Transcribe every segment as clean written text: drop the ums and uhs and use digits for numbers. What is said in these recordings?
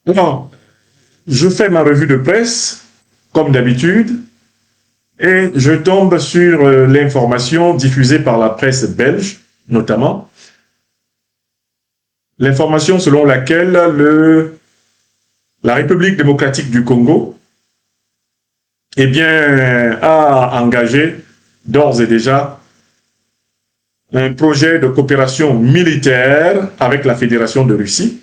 Alors, je fais ma revue de presse, comme d'habitude, et je tombe sur l'information diffusée par la presse belge, notamment. L'information selon laquelle la République démocratique du Congo eh bien, a engagé d'ores et déjà un projet de coopération militaire avec la Fédération de Russie.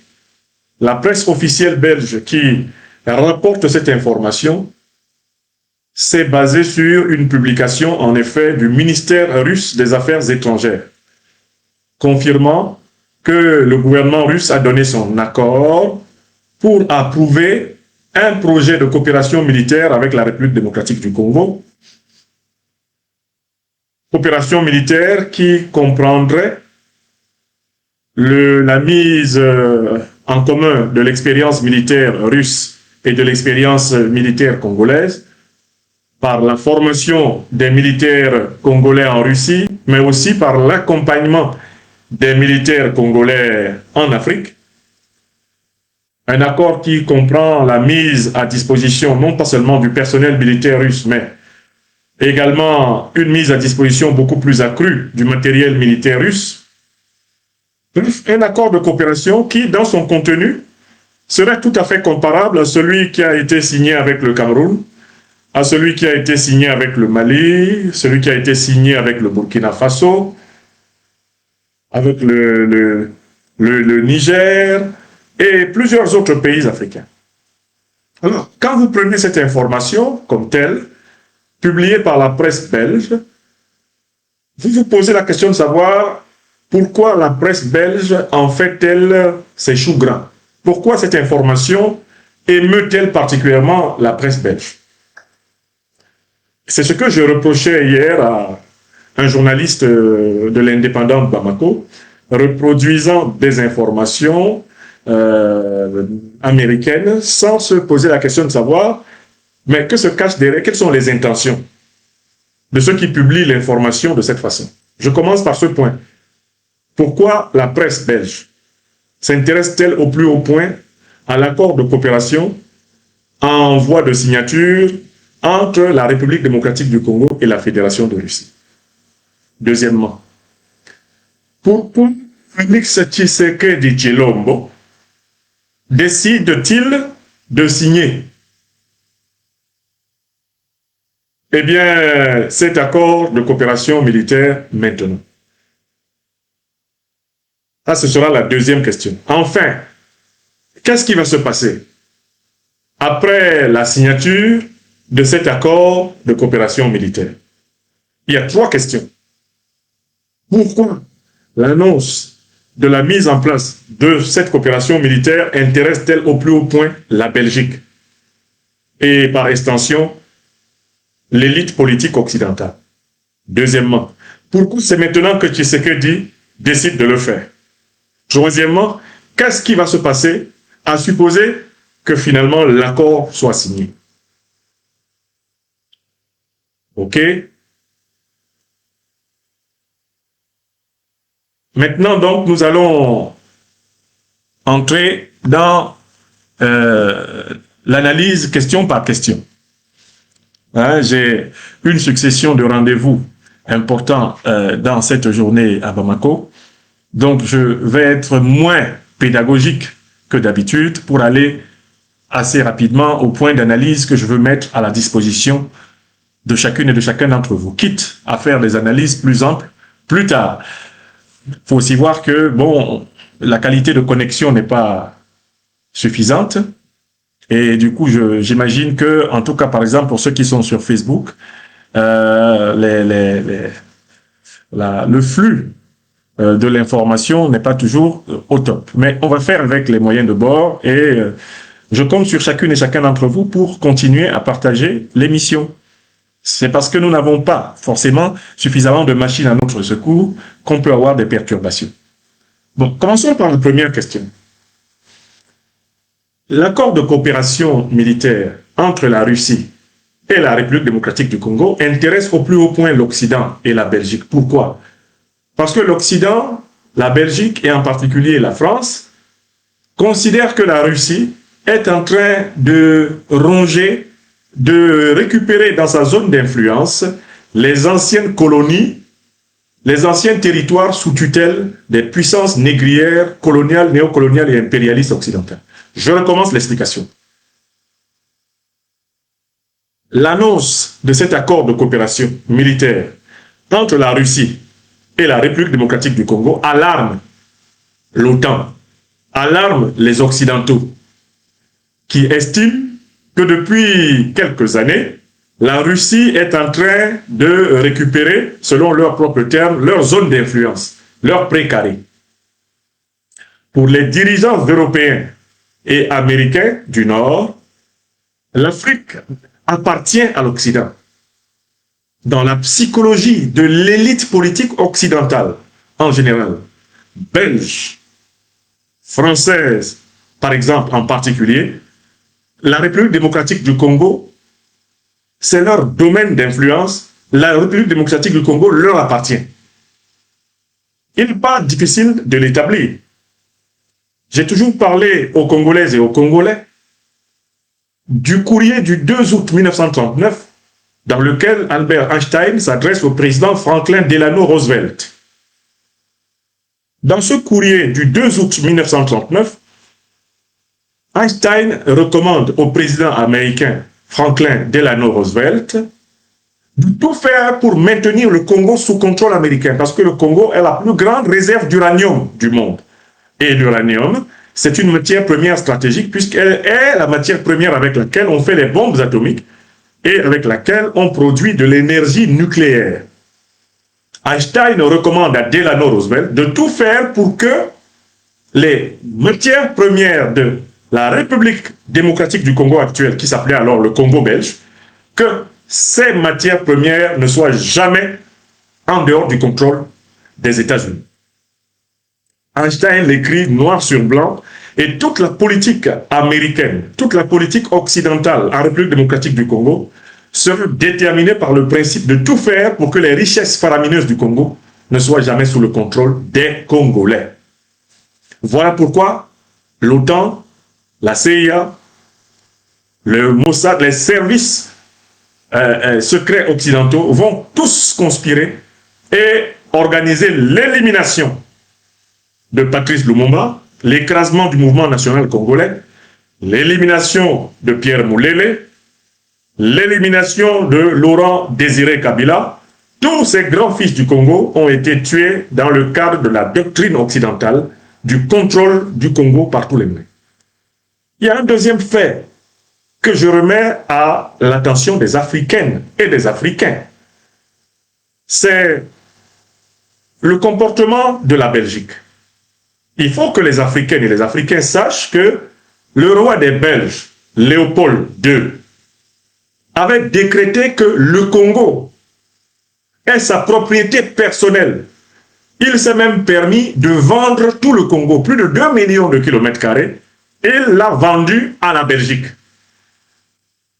La presse officielle belge qui rapporte cette information s'est basée sur une publication, en effet, du ministère russe des Affaires étrangères, confirmant que le gouvernement russe a donné son accord pour approuver un projet de coopération militaire avec la République démocratique du Congo. Coopération militaire qui comprendrait la mise en commun de l'expérience militaire russe et de l'expérience militaire congolaise, par la formation des militaires congolais en Russie, mais aussi par l'accompagnement des militaires congolais en Afrique. Un accord qui comprend la mise à disposition non pas seulement du personnel militaire russe, mais également une mise à disposition beaucoup plus accrue du matériel militaire russe. Un accord de coopération qui, dans son contenu, serait tout à fait comparable à celui qui a été signé avec le Cameroun, à celui qui a été signé avec le Mali, celui qui a été signé avec le Burkina Faso, avec le Niger et plusieurs autres pays africains. Alors, quand vous prenez cette information comme telle, publiée par la presse belge, vous vous posez la question de savoir pourquoi la presse belge en fait-elle ses choux gras. Pourquoi cette information émeut-elle particulièrement la presse belge? C'est ce que je reprochais hier à un journaliste de l'Indépendant de Bamako, reproduisant des informations américaines sans se poser la question de savoir mais que se cache derrière, quelles sont les intentions de ceux qui publient l'information de cette façon. Je commence par ce point. Pourquoi la presse belge s'intéresse-t-elle au plus haut point à l'accord de coopération en voie de signature entre la République démocratique du Congo et la Fédération de Russie? Deuxièmement, pourquoi Félix Tshisekedi Tshilombo décide-t-il de signer cet accord de coopération militaire maintenant? Ça, ce sera la deuxième question. Enfin, qu'est-ce qui va se passer après la signature de cet accord de coopération militaire? Il y a trois questions. Pourquoi l'annonce de la mise en place de cette coopération militaire intéresse-t-elle au plus haut point la Belgique et par extension l'élite politique occidentale? Deuxièmement, pourquoi c'est maintenant que Tshisekedi décide de le faire? Troisièmement, qu'est-ce qui va se passer à supposer que finalement l'accord soit signé? OK? Maintenant, donc, nous allons entrer dans l'analyse question par question. Hein, j'ai une succession de rendez-vous importants dans cette journée à Bamako. Donc, je vais être moins pédagogique que d'habitude pour aller assez rapidement au point d'analyse que je veux mettre à la disposition de chacune et de chacun d'entre vous, quitte à faire des analyses plus amples plus tard. Il faut aussi voir que, bon, la qualité de connexion n'est pas suffisante. Et du coup, j'imagine que, en tout cas, par exemple, pour ceux qui sont sur Facebook, le flux de l'information n'est pas toujours au top. Mais on va faire avec les moyens de bord et je compte sur chacune et chacun d'entre vous pour continuer à partager l'émission. C'est parce que nous n'avons pas forcément suffisamment de machines à notre secours qu'on peut avoir des perturbations. Bon, commençons par la première question. L'accord de coopération militaire entre la Russie et la République démocratique du Congo intéresse au plus haut point l'Occident et la Belgique. Pourquoi? Parce que l'Occident, la Belgique et en particulier la France considèrent que la Russie est en train de ronger, de récupérer dans sa zone d'influence les anciennes colonies, les anciens territoires sous tutelle des puissances négrières, coloniales, néocoloniales et impérialistes occidentales. Je recommence l'explication. L'annonce de cet accord de coopération militaire entre la Russie et la République démocratique du Congo alarme l'OTAN, alarme les Occidentaux, qui estiment que depuis quelques années, la Russie est en train de récupérer, selon leurs propres termes, leur zone d'influence, leur précaré. Pour les dirigeants européens et américains du Nord, l'Afrique appartient à l'Occident. Dans la psychologie de l'élite politique occidentale, en général, belge, française, par exemple en particulier, la République démocratique du Congo, c'est leur domaine d'influence. La République démocratique du Congo leur appartient. Il n'est pas difficile de l'établir. J'ai toujours parlé aux Congolaises et aux Congolais du courrier du 2 août 1939 dans lequel Albert Einstein s'adresse au président Franklin Delano Roosevelt. Dans ce courrier du 2 août 1939, Einstein recommande au président américain Franklin Delano Roosevelt de tout faire pour maintenir le Congo sous contrôle américain, parce que le Congo est la plus grande réserve d'uranium du monde. Et l'uranium, c'est une matière première stratégique, puisqu'elle est la matière première avec laquelle on fait les bombes atomiques et avec laquelle on produit de l'énergie nucléaire. Einstein recommande à Delano Roosevelt de tout faire pour que les matières premières de la République démocratique du Congo actuelle, qui s'appelait alors le Congo belge, que ces matières premières ne soient jamais en dehors du contrôle des États-Unis. Einstein l'écrit noir sur blanc, et toute la politique américaine, toute la politique occidentale en République démocratique du Congo sera déterminée par le principe de tout faire pour que les richesses faramineuses du Congo ne soient jamais sous le contrôle des Congolais. Voilà pourquoi l'OTAN, la CIA, le Mossad, les services secrets occidentaux vont tous conspirer et organiser l'élimination de Patrice Lumumba, l'écrasement du mouvement national congolais, l'élimination de Pierre Moulele, l'élimination de Laurent Désiré Kabila. Tous ces grands fils du Congo ont été tués dans le cadre de la doctrine occidentale du contrôle du Congo par tous les moyens. Il y a un deuxième fait que je remets à l'attention des Africaines et des Africains. C'est le comportement de la Belgique. Il faut que les Africaines et les Africains sachent que le roi des Belges, Léopold II, avait décrété que le Congo est sa propriété personnelle. Il s'est même permis de vendre tout le Congo, plus de 2 millions de kilomètres carrés, et l'a vendu à la Belgique.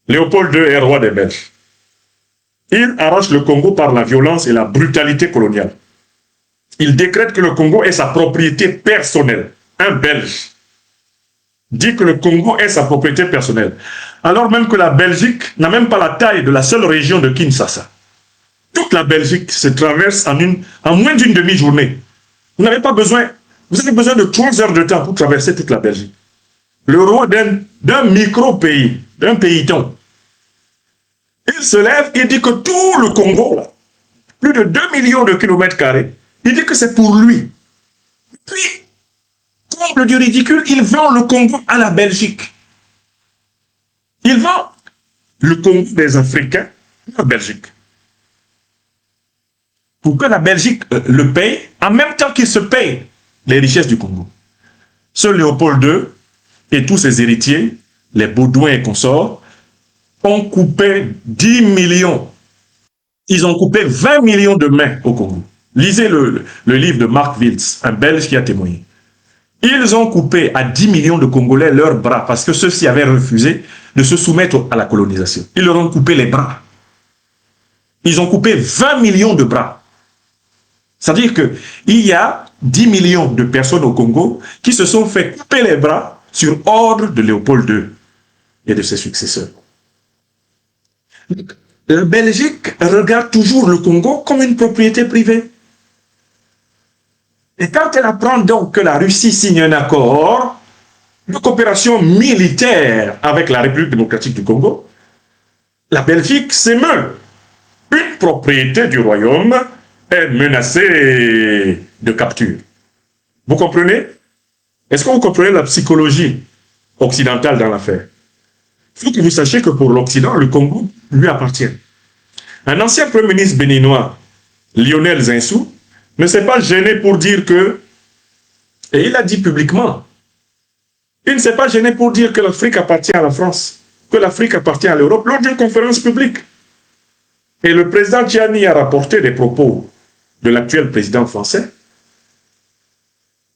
Léopold II est roi des Belges. Il arrache le Congo par la violence et la brutalité coloniale. Il décrète que le Congo est sa propriété personnelle. Un Belge dit que le Congo est sa propriété personnelle. Alors même que la Belgique n'a même pas la taille de la seule région de Kinshasa. Toute la Belgique se traverse en moins d'une demi-journée. Vous n'avez pas besoin, vous avez besoin de 3 heures de temps pour traverser toute la Belgique. Le roi d'un micro-pays, d'un pays-ton, il se lève et dit que tout le Congo, là, plus de 2 millions de kilomètres carrés, il dit que c'est pour lui. Puis, comble du ridicule, il vend le Congo à la Belgique. Il vend le Congo des Africains à la Belgique. Pour que la Belgique le paye, en même temps qu'il se paye les richesses du Congo. Ce Léopold II et tous ses héritiers, les Baudouins et consorts, ont coupé 10 millions. Ils ont coupé 20 millions de mains au Congo. Lisez le livre de Mark Wiltz, un Belge qui a témoigné. Ils ont coupé à 10 millions de Congolais leurs bras parce que ceux-ci avaient refusé de se soumettre à la colonisation. Ils leur ont coupé les bras. Ils ont coupé 20 millions de bras. C'est-à-dire qu'il y a 10 millions de personnes au Congo qui se sont fait couper les bras sur ordre de Léopold II et de ses successeurs. La Belgique regarde toujours le Congo comme une propriété privée. Et quand elle apprend donc que la Russie signe un accord de coopération militaire avec la République démocratique du Congo, la Belgique s'émeut. Une propriété du royaume est menacée de capture. Vous comprenez? Est-ce que vous comprenez la psychologie occidentale dans l'affaire? Il faut que vous sachiez que pour l'Occident, le Congo lui appartient. Un ancien premier ministre béninois, Lionel Zinsou, ne s'est pas gêné pour dire que, et il a dit publiquement, il ne s'est pas gêné pour dire que l'Afrique appartient à la France, que l'Afrique appartient à l'Europe lors d'une conférence publique. Et le président Gianni a rapporté des propos de l'actuel président français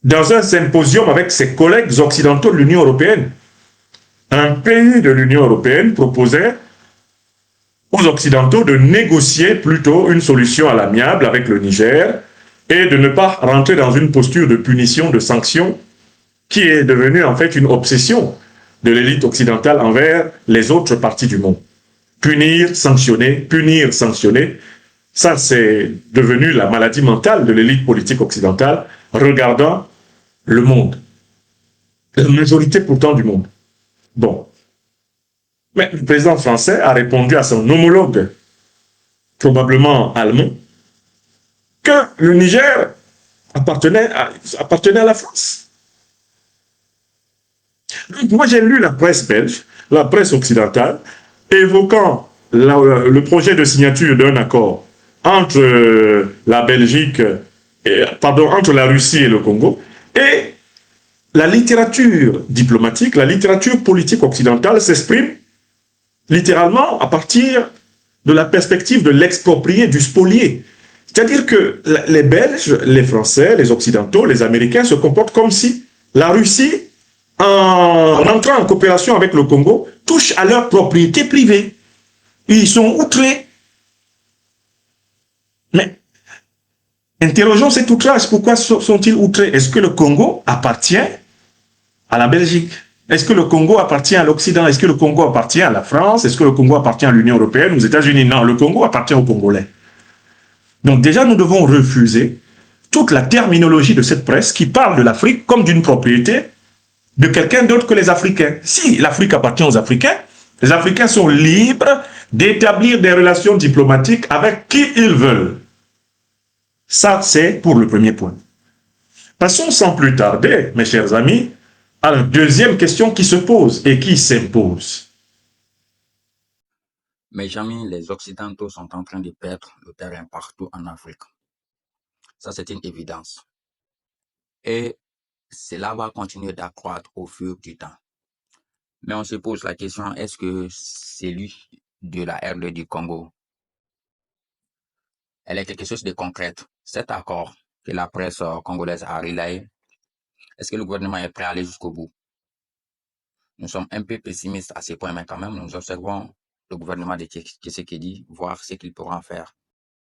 dans un symposium avec ses collègues occidentaux de l'Union européenne. Un pays de l'Union européenne proposait aux Occidentaux de négocier plutôt une solution à l'amiable avec le Niger et de ne pas rentrer dans une posture de punition, de sanction, qui est devenue en fait une obsession de l'élite occidentale envers les autres parties du monde. Punir, sanctionner, ça c'est devenu la maladie mentale de l'élite politique occidentale regardant le monde. La majorité pourtant du monde. Bon. Mais le président français a répondu à son homologue, probablement allemand, que le Niger appartenait à la France. Donc moi j'ai lu la presse belge, la presse occidentale, évoquant le projet de signature d'un accord entre la Belgique, entre la Russie et le Congo, et la littérature diplomatique, la littérature politique occidentale s'exprime littéralement à partir de la perspective de l'exproprié, du spolié. C'est-à-dire que les Belges, les Français, les Occidentaux, les Américains se comportent comme si la Russie, en entrant en coopération avec le Congo, touche à leur propriété privée. Ils sont outrés. Mais interrogeons cet outrage. Pourquoi sont-ils outrés? Est-ce que le Congo appartient à la Belgique? Est-ce que le Congo appartient à l'Occident? Est-ce que le Congo appartient à la France? Est-ce que le Congo appartient à l'Union européenne, aux États-Unis? Non, le Congo appartient aux Congolais. Donc déjà, nous devons refuser toute la terminologie de cette presse qui parle de l'Afrique comme d'une propriété de quelqu'un d'autre que les Africains. Si l'Afrique appartient aux Africains, les Africains sont libres d'établir des relations diplomatiques avec qui ils veulent. Ça, c'est pour le premier point. Passons sans plus tarder, mes chers amis, à la deuxième question qui se pose et qui s'impose. Mais jamais les Occidentaux sont en train de perdre le terrain partout en Afrique. Ça, c'est une évidence. Et cela va continuer d'accroître au fur du temps. Mais on se pose la question, est-ce que celui de la RD du Congo, elle est quelque chose de concret? Cet accord que la presse congolaise a relayé, est-ce que le gouvernement est prêt à aller jusqu'au bout? Nous sommes un peu pessimistes à ce point, mais quand même, nous observons le gouvernement de Tshisekedi, voir ce qu'ils pourront faire.